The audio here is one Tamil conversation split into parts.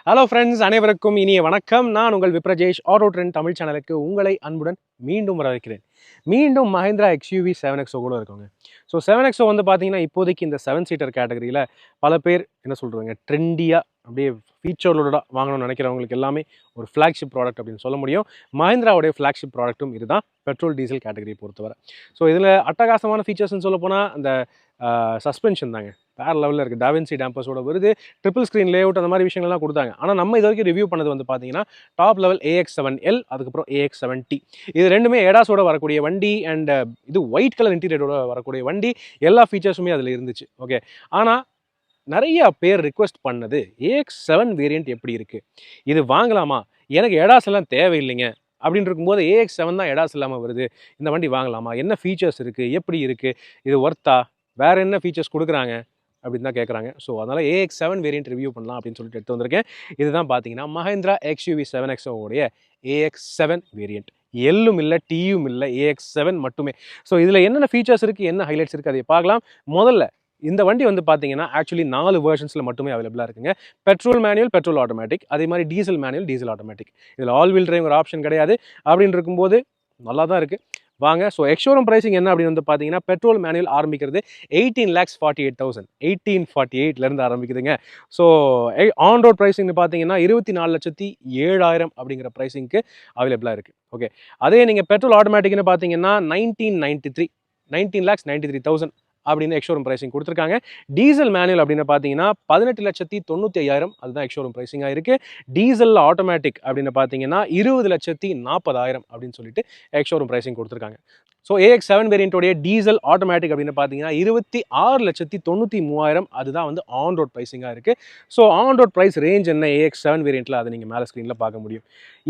ஹலோ ஃப்ரெண்ட்ஸ், அனைவருக்கும் இனிய வணக்கம். நான் உங்கள் விப்ரஜேஷ் ஆட்டோ ட்ரெண்ட் தமிழ் சேனலுக்கு உங்களை அன்புடன் மீண்டும் வரவேற்கிறேன். மீண்டும் மஹிந்திரா எக்ஸ்யூவி 7XO கூட இருக்குங்க. ஸோ 7XO வந்து பார்த்தீங்கன்னா, இப்போதைக்கு இந்த 7 சீட்டர் கேட்டகரியில் பல பேர் என்ன சொல்கிறாங்க, ட்ரெண்டியாக அப்படியே ஃபீச்சரோட வாங்கணும்னு நினைக்கிறவங்களுக்கு எல்லாமே ஒரு ஃப்ளாக்ஷிப் ப்ராடக்ட் அப்படின்னு சொல்ல முடியும். மஹிந்திராவுடைய ஃப்ளாக்ஷிப் ப்ராடக்ட்டும் இதுதான், பெட்ரோல் டீசல் கேட்டகரியை பொறுத்தவரை. ஸோ இதில் அட்டகாசமான ஃபீச்சர்ஸ்ன்னு சொல்ல போனால் அந்த சஸ்பென்ஷன் தாங்க வேறு லெவலில் இருக்குது. டாவின்சி டேம்பர்ஸோட வருது, ட்ரிபிள் ஸ்க்ரீன் லேஅவுட் அந்த மாதிரி விஷயங்கள்லாம் கொடுத்தாங்க. ஆனால் நம்ம இது வரைக்கும் ரிவ்யூ பண்ணது வந்து பார்த்தீங்கன்னா டாப் லெவல் AX7L, அதுக்கப்புறம் AX7T. இது ரெண்டுமே ஏடாஸோட வரக்கூடிய வண்டி அண்ட் இது ஒயிட் கலர் இன்டீரியரோட வரக்கூடிய வண்டி. எல்லா ஃபீச்சர்ஸுமே அதில் இருந்துச்சு. ஓகே, ஆனால் நிறைய பேர் ரிக்வெஸ்ட் பண்ணது AX7 வேரியண்ட் எப்படி இருக்குது, இது வாங்கலாமா, எனக்கு ஏடாஸ் எல்லாம் தேவையில்லைங்க அப்படின்னு இருக்கும்போது AX7 தான் ஏடாஸ் இல்லாமல் வருது, இந்த வண்டி வாங்கலாமா, என்ன ஃபீச்சர்ஸ் இருக்குது, எப்படி இருக்குது, இது ஒர்த்தா, வேறு என்ன ஃபீச்சர்ஸ் கொடுக்குறாங்க அப்படின்னு தான் கேட்குறாங்க. ஸோ அதனால் AX7 வேரியண்ட் ரிவ்யூ பண்ணலாம் அப்படின்னு சொல்லிட்டு எடுத்து வந்திருக்கேன். இதுதான் பார்த்தீங்கன்னா மஹிந்திரா XUV 7XO உடைய AX7 வேரியண்ட். எல்லும் இல்லை, டியும் இல்லை, AX7 மட்டுமே. ஸோ இதில் என்னென்ன ஃபீச்சர்ஸ் இருக்குது, என்ன ஹைலைட்ஸ் இருக்குது, அதை பார்க்கலாம். முதல்ல இந்த வண்டி வந்து பார்த்தீங்கன்னா ஆக்சுவலி 4 வெர்ஷன்ஸில் மட்டுமே அவைலபிளாக இருக்குங்க. பெட்ரோல் மேனுவல், பெட்ரோல் ஆட்டோமேட்டிக், அதே மாதிரி டீசல் மேனுவல், டீசல் ஆட்டோமேட்டிக். இதில் ஆல் வீல் டிரைவ் ஒரு ஆப்ஷன் கிடையாது. அப்படின்னு இருக்கும்போது நல்லா தான் இருக்குது, வாங்க. ஸோ எக்ஸ்ஷோரூம் ப்ரைஸிங் என்ன அப்படின்னு வந்து பார்த்தீங்கன்னா, பெட்ரோல் மேனுவல் ஆரம்பிக்கிறது 18,48,000, 1848 ஆரம்பிக்குதுங்க. ஸோ ஆன் ரோட் ப்ரைஸிங்னு பார்த்தீங்கன்னா 24,07,000 அப்படிங்கிற ப்ரைஸிங்க்கு அவைலபிளாக இருக்குது. ஓகே, அதே நீங்கள் பெட்ரோல் ஆட்டோமேட்டிக்னு பார்த்தீங்கன்னா 19,93,000 அப்படின்னு எக்ஸ்ஷோரூம் ப்ரைஸிங் கொடுத்துருக்காங்க. டீசல் மேனுவல் அப்படின்னு பார்த்தீங்கன்னா 18,95,000, அதுதான் எக்ஸ்ஷோரூம் ப்ரைஸிங்காக இருக்குது. டீசல் ஆட்டோமேட்டிக் அப்படின்னு பார்த்தீங்கன்னா 20,40,000 அப்படின்னு சொல்லிட்டு எக்ஸ்ஷோரூம் ப்ரைஸிங் கொடுத்துருக்காங்க. ஸோ AX7 வேரியண்ட்டோடைய டீசல் ஆட்டோமேட்டிக் அப்படின்னு பார்த்தீங்கன்னா 26,93,000, அதுதான் வந்து ஆன் ரோட் ப்ரைஸிங்காக இருக்குது. So on road price range என்ன AX7 வேரியண்ட்டில், அதை நீங்கள் மேலே ஸ்க்ரீனில் பார்க்க முடியும்.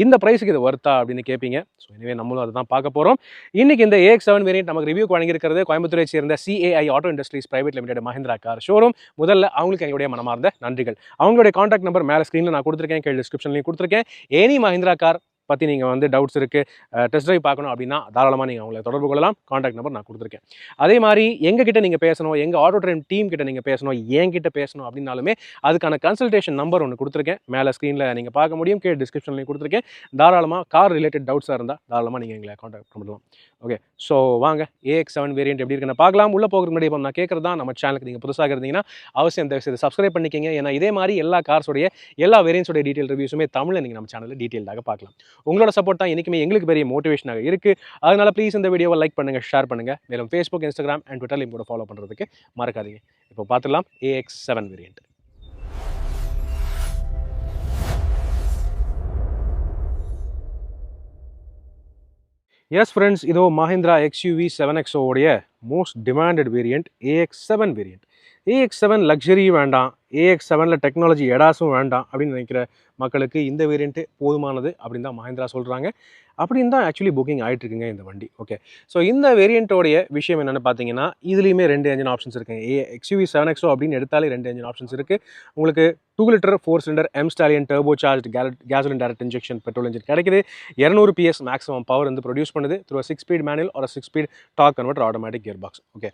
இந்த ப்ரைஸுக்கு இது ஒர்த்தா அப்படின்னு கேட்பீங்க. ஸோ எனவே நம்மளும் அதை தான் பார்க்க போகிறோம். இன்றைக்கி இந்த AX7 வேரியண்ட் நமக்கு ரிவ்யூக்கு வழங்கியிருக்கிறது கோயம்புத்தூரை சேர்ந்த CAI auto industries private limited Mahindra car showroom. முதல்ல அவங்களுக்கு எங்களுடைய மனமார்ந்த நன்றிகள். அவங்களுடைய காண்டாக்ட் நம்பர் மேலே ஸ்க்ரீனில் நான் கொடுத்துருக்கேன், கீழே டிஸ்கிரிப்ஷன்லையும் கொடுத்துருக்கேன். எனி மஹிந்திரா கார் பற்றி நீங்கள் வந்து டவுட்ஸ் இருக்குது, டெஸ்ட் ட்ரைவ் பார்க்கணும் அப்படின்னா தாராளமாக நீங்கள் அவங்களை தொடர்பு கொள்ளலாம். காண்டாக்ட் நம்பர் நான் கொடுத்துருக்கேன். அதே மாதிரி எங்ககிட்ட நீங்கள் பேசணும், எங்கள் ஆட்டோ ட்ரெயின் டீம் கிட்ட நீங்கள் பேசணும், என்கிட்ட பேசணும் அப்படின்னாலுமே அதுக்கான கன்சல்டேஷன் நம்பர் ஒன்று கொடுத்துருக்கேன், மேலே ஸ்க்ரீனில் நீங்கள் பார்க்க முடியும், கீழே டிஸ்கிரிப்ஷன்லையும் கொடுத்துருக்கேன். தாராளமாக கார் ரிலேட்டட் டவுட்ஸாக இருந்தால் தாராளமாக நீங்கள் எங்களை காண்டாக்ட் பண்ணலாம். ஓகே, ஸோ வாங்க AX7 வேரியண்ட் எப்படி இருக்குன்னு பார்க்கலாம். உள்ளே போகிறதுக்கு முன்னாடி இப்போ நான் கேட்குறது தான், நம்ம சேனலுக்கு நீங்கள் புதுசாக இருந்தீங்கன்னா அவசியம் தயவுசெய்து சப்ஸ்கிரைப் பண்ணிக்கிங்க. ஏன்னா இதே மாதிரி எல்லா கார்ஸோடைய எல்லா வேரியன்ஸோடைய டீட்டெயில் ரிவ்யூஸுமே தமிழில் நீங்கள் நம்ம சேனலில் டீட்டெயிலாக பார்க்கலாம். உங்களோட சப்போர்ட் தான் என்றைக்குமே எங்களுக்கு பெரிய மோட்டிவேஷனாக இருக்குது. அதனால் ப்ளீஸ் இந்த வீடியோவை லைக் பண்ணுங்கள், ஷேர் பண்ணுங்கள். மேலும் ஃபேஸ்புக், இன்ஸ்டாகிராம் அண்ட் ட்விட்டர்லையும் கூட ஃபாலோ பண்ணுறதுக்கு மறக்காதீங்க. இப்போ பார்த்துடலாம் AX7 வேரியண்ட். எஸ் ஃப்ரெண்ட்ஸ், இதோ மஹிந்திரா XUV 7XO உடைய most demanded variant AX7 variant. AX7 luxury வேண்டாம், AX7ல் டெக்னாலஜி எடாஸும் வேண்டாம் அப்படின்னு நினைக்கிற மக்களுக்கு இந்த வேரியண்ட்டு போதுமானது அப்படின்னு தான் மஹிந்திரா சொல்கிறாங்க. அப்படின்னு தான் ஆக்சுவலி புக்கிங் ஆகிட்டுருக்குங்க இந்த வண்டி. ஓகே, ஸோ இந்த வேரியண்ட்டோடைய விஷயம் என்னென்னு பார்த்தீங்கன்னா, இதுலேயுமே 2 என்ஜின் ஆப்ஷன்ஸ் இருக்குங்க. XUV 7XO அப்படின்னு எடுத்தாலே 2 என்ஜின் ஆப்ஷன்ஸ் இருக்குது. உங்களுக்கு 2 litre 4 cylinder M Stallion turbo charge gasoline direct injection petrol engine கிடைக்குது. 200 PS மேக்ஸிமம் பவர் வந்து ப்ரொடியூஸ் பண்ணுது த்ரூ 6 ஸ்பீட் மேனுவல் ஒரு 6 speed torque converter automatic gear box. Okay,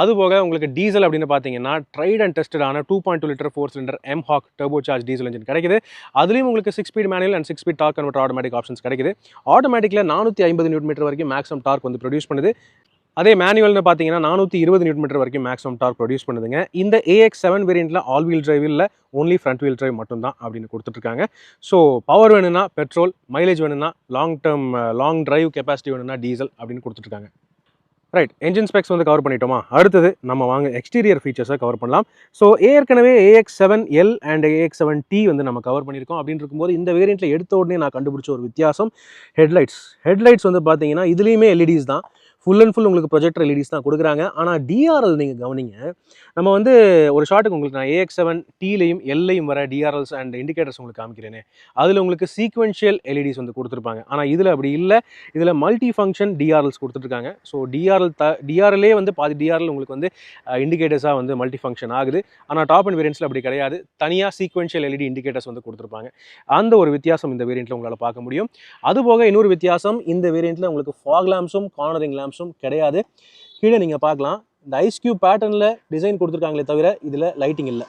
அதுபோக உங்களுக்கு டீசல் அப்படின்னு பார்த்தீங்கன்னா ட்ரைட் அண்ட் டெஸ்டடான 2.2 litre 4 cylinder M-HOC turbo charge diesel engine கிடைக்குது. அதுலேயும் உங்களுக்கு 6 speed manual and 6 speed torque converter automatic options கிடைக்குது. ஆட்டோமேட்டிக்கில் 450 நியூட்டன் வரைக்கும் மேக்ஸிமம் டார்க் வந்து ப்ரொடியூஸ் பண்ணுது. அதே மேனுவல்னு பார்த்தீங்கன்னா 420 நியூட்டன் வரைக்கும் மேக்ஸிமம் டார்க் ப்ரொடியூஸ் பண்ணுதுங்க. இந்த AX7 வேரியண்ட்டில் ஆல் வீல் டிரைவ் இல்லை, ஓன்லி ஃப்ரண்ட் வீல் டிரைவ் மட்டும்தான் அப்படின்னு கொடுத்துட்ருக்காங்க. ஸோ பவர் வேணும்னா பெட்ரோல், மைலேஜ் வேணும்னா லாங் டிரைவ் கெப்பாசிட்டி வேணும்னா டீசல் அப்படின்னு கொடுத்துட்ருக்காங்க. ரைட், என்ஜின் ஸ்பெக்ஸ் வந்து கவர் பண்ணிட்டோமா? அடுத்தது நம்ம வாங்க எக்ஸ்டீரியர் ஃபீச்சர்ஸை கவர் பண்ணலாம். ஸோ ஏற்கனவே AX7L அண்ட் AX7T வந்து நம்ம கவர் பண்ணியிருக்கோம். அப்படின்னு இருக்கும்போது இந்த வேரியண்ட்டில் எடுத்த உடனே நான் கண்டுபிடிச்ச ஒரு வித்தியாசம் ஹெட்லைட்ஸ் வந்து பார்த்தீங்கன்னா இதுலேயுமே LEDs தான், ஃபுல் அண்ட் ஃபுல் உங்களுக்கு ப்ரொஜெக்டர் LEDs தான் கொடுக்குறாங்க. ஆனால் DRL நீங்கள் கவனிங்க, நம்ம வந்து ஒரு ஷாட்டுக்கு உங்களுக்கு நான் AX7Tலையும் Lலையும் வர DRLs அண்ட் இண்டிகேட்டர்ஸ் உங்களுக்கு காமிக்கிறேனே, அதில் உங்களுக்கு சீக்வென்ஷியல் LEDs வந்து கொடுத்துருப்பாங்க. ஆனால் இதில் அப்படி இல்லை, இதில் மல்டி ஃபங்க்ஷன் DRLs கொடுத்துட்ருக்காங்க. ஸோ DRLே வந்து பாதி DRL உங்களுக்கு வந்து இண்டிகேட்டர்ஸாக வந்து மல்டி ஃபங்க்ஷன் ஆகுது. ஆனால் டாப் அண்ட் வேரியன்ட்ஸில் அப்படி கிடையாது, தனியாக சீக்வென்ஷியல் LED இண்டிகேட்டர்ஸ் வந்து கொடுத்துருப்பாங்க. அந்த ஒரு வித்தியாசம் இந்த வேரியண்ட்டில் உங்களால் பார்க்க முடியும். அதுபோக இன்னொரு வித்தியாசம், இந்த வேரியண்ட்டில் உங்களுக்கு ஃபாக் லேம்ப்ஸும் கார்னரிங் லேம்ப்ஸும் கிடையாது. கீழே நீங்கள் பார்க்கலாம், இந்த ஐஸ் கியூப் பேட்டர்னில் டிசைன் கொடுத்துருக்காங்களே தவிர இதில் லைட்டிங் இல்லை.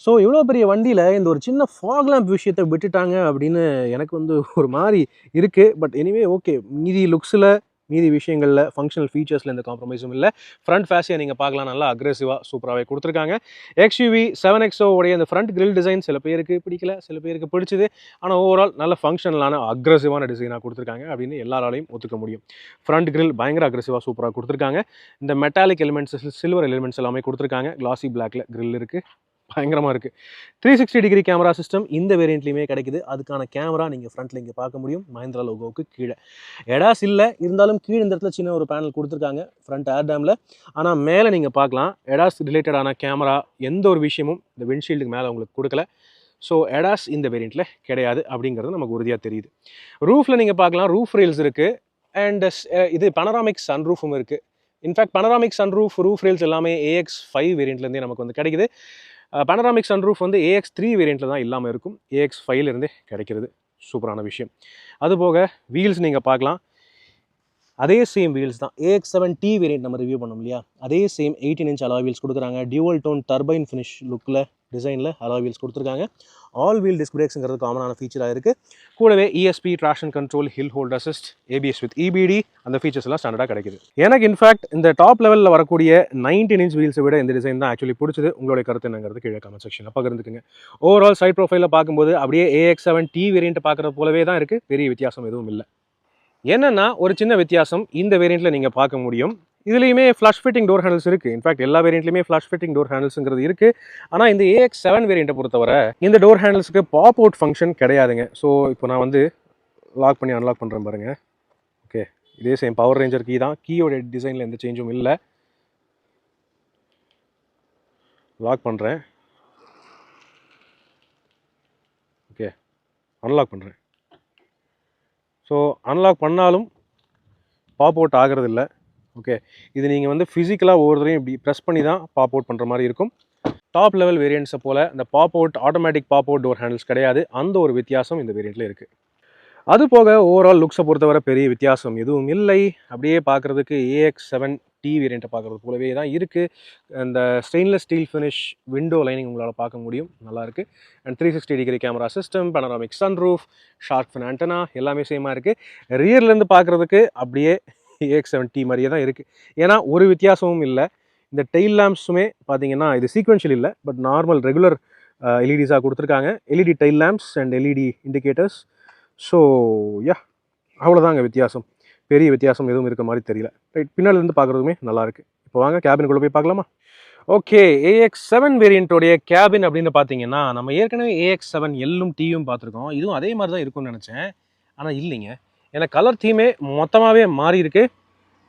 ஸோ இவ்வளோ பெரிய வண்டியில் இந்த ஒரு சின்ன ஃபாக் லேம்ப் விஷயத்தை விட்டுட்டாங்க அப்படின்னு எனக்கு வந்து ஒரு மாதிரி இருக்குது. பட் எனிவே ஓகே, மீதி லுக்ஸில் மீதி விஷயங்களில் ஃபங்க்ஷனல் ஃபீச்சர்ஸில் எந்த காம்ப்ரமைஸும் இல்லை. ஃப்ரண்ட் ஃபேஸியை நீங்கள் பார்க்கலாம், நல்லா அக்ரெசிவாக சூப்பராகவே கொடுத்துருக்காங்க. XUV 7XO உடைய இந்த ஃப்ரண்ட் கிரில் டிசைன் சில பேருக்கு பிடிக்கல, சில பேருக்கு பிடிச்சது. ஆனால் ஓவரால் நல்ல ஃபங்க்ஷனலான அக்ரெசிவான டிசைனாக கொடுத்துருக்காங்க அப்படின்னு எல்லாராலையும் ஒத்துக்க முடியும். ஃப்ரண்ட் கிரில் பயங்கர அக்ரெசிவாக சூப்பராக கொடுத்துருக்காங்க. இந்த மெட்டாலிக் எலிமெண்ட்ஸ், சில்வர் எலிமெண்ட்ஸ் எல்லாமே கொடுத்துருக்காங்க. கிளாசி பிளாக்ல கிரில் இருக்குது, பயங்கரமாக இருக்குது. 360 டிகிரி கேமரா சிஸ்டம் இந்த வேரியண்ட்லையுமே கிடைக்குது. அதுக்கான கேமரா நீங்கள் ஃப்ரண்ட்டில் இங்கே பார்க்க முடியும், மஹிந்திரா லோகோவுக்கு கீழே. எடாஸ் இல்லை, இருந்தாலும் கீழே இந்த இடத்துல சின்ன ஒரு பேனல் கொடுத்துருக்காங்க ஃப்ரண்ட் ஏர் டேமில். ஆனால் மேலே நீங்கள் பார்க்கலாம், எடாஸ் ரிலேட்டடான கேமரா எந்த ஒரு விஷயமும் இந்த விண்ட்ஷீல்டுக்கு மேலே உங்களுக்கு கொடுக்கல. ஸோ எடாஸ் இந்த வேரியண்ட்டில் கிடையாது அப்படிங்கிறது நமக்கு உறுதியாக தெரியுது. ரூஃபில் நீங்கள் பார்க்கலாம், ரூஃப் ரெயில்ஸ் இருக்குது. அண்ட் இது பனராமிக் சன்ரூஃபும் இருக்குது. இன்ஃபேக்ட் பனராமிக் சன்ரூஃப், ரூஃப் ரெயில்ஸ் எல்லாமே AX5 வேரியண்ட்லேருந்தே நமக்கு வந்து கிடைக்குது. பனராமிக் சன்ரூஃப் வந்து AX3 வேரியண்ட்டில் தான் இல்லாமல் இருக்கும், AX5லேருந்தே கிடைக்கிறது. சூப்பரான விஷயம். அதுபோக வீல்ஸ் நீங்கள் பார்க்கலாம், அதே சேம் வீல்ஸ் தான். AX7T வேரியண்ட் நம்ம ரிவ்யூ பண்ணோம் இல்லையா, அதே சேம் 18 inch அலாய் வீல்ஸ் கொடுக்குறாங்க. டியூவல் டோன் டர்பைன் ஃபினிஷ் லுக்கில் டிசைனில் அலாய் வீல்ஸ் கொடுத்துருக்காங்க. ஆல் வீல் டிஸ்க் பிரேக்ஸுங்கிறது காமனான ஃபீச்சராக இருக்குது. கூடவே ESP, traction control, hill hold assist, ABS with EBD அந்த ஃபீச்சர்ஸ் எல்லாம் ஸ்டாண்டர்டாக கிடைக்குது. எனக்கு இன்ஃபேக்ட் இந்த டாப் லெவலில் வரக்கூடிய 19 inch வீல்ஸை விட இந்த டிசைன் தான் ஆக்சுவலி பிடிச்சது. உங்களுடைய கருத்து என்னங்கிறது கீழே கமெண்ட் செக்ஷனில் பகிர்ந்துக்குங்க. ஓவரால் சைட் ப்ரொஃபைலில் பார்க்கும்போது அப்படியே AX7T வேரியண்ட் பார்க்குறது போலவே தான் இருக்குது, பெரிய வித்தியாசம் எதுவும் இல்லை. என்னென்னா ஒரு சின்ன வித்தியாசம் இந்த வேரியண்ட்டில் நீங்கள் பார்க்க முடியும், இதுலேயுமே ஃப்ளஷ் ஃபிட்டிங் டோர் ஹேண்டில்ஸ் இருக்குது. இன்ஃபேக்ட் எல்லா வேரியண்ட்லையுமே ஃப்ளஷ் ஃபிட்டிங் டோர் ஹேண்டில்ஸுங்கிறது இருக்குது. ஆனால் இந்த AX7 வேரியண்ட்டை பொறுத்தவரை இந்த டோர் ஹேண்டில்ஸுக்கு பாப் அவுட் ஃபங்க்ஷன் கிடையாதுங்க. ஸோ இப்போ நான் வந்து லாக் பண்ணி அன்லாக் பண்ணுறேன் பாருங்கள். ஓகே, இதே சேம் பவர் ரேஞ்சர் கீ தான், கீயோட டிசைனில் எந்த சேஞ்சும் இல்லை. லாக் பண்ணுறேன், ஓகே, அன்லாக் பண்ணுறேன். ஸோ அன்லாக் பண்ணாலும் பாப் அவுட் ஆகிறதில்ல. ஓகே, இது நீங்கள் வந்து ஃபிசிக்கலாக ஒவ்வொருத்தரையும் இப்படி ப்ரெஸ் பண்ணி தான் பாப் அவுட் பண்ணுற மாதிரி இருக்கும். டாப் லெவல் வேரியண்ட்ஸை போல் இந்த pop out, automatic pop out door handles கிடையாது. அந்த ஒரு வித்தியாசம் இந்த வேரியண்ட்டில் இருக்குது. அது போக ஓவரால் லுக்ஸை பொறுத்தவரை பெரிய வித்தியாசம் எதுவும் இல்லை. அப்படியே பார்க்குறதுக்கு AX7T வேரியண்ட்டை பார்க்குறது போலவே தான் இருக்குது. இந்த stainless steel finish window lining உங்களால் பார்க்க முடியும், நல்லாயிருக்கு. And 360 degree camera system, panoramic sunroof, shark fin antenna எல்லாமே சேமாக இருக்குது. ரியர்லேருந்து பார்க்குறதுக்கு அப்படியே AX7T மாதிரியே தான் இருக்குது. ஏன்னா ஒரு வித்தியாசமும் இல்லை. இந்த டெயில் லேம்ப்ஸுமே பார்த்தீங்கன்னா இது சீக்வென்ஷியல் இல்லை, பட் நார்மல் ரெகுலர் LEDஸாக கொடுத்துருக்காங்க. LED tail lamps and LED indicators. So yeah, அவ்வளோதாங்க வித்தியாசம். பெரிய வித்தியாசம் எதுவும் இருக்க மாதிரி தெரியல. ரைட், பின்னாலேருந்து பார்க்குறதுமே நல்லாயிருக்கு. இப்போ வாங்க கேபினுக்குள்ளே போய் பார்க்கலாமா? ஓகே, AX7 வேரியண்ட்டோடைய கேபின் அப்படின்னு பார்த்தீங்கன்னா நம்ம ஏற்கனவே AX7Lலும் Tயும் பார்த்துருக்கோம். இதுவும் அதே மாதிரி தான் இருக்கும்னு நினச்சேன், ஆனால் இல்லைங்க. ஏன்னா கலர் தீமே மொத்தமாகவே மாறி இருக்கு.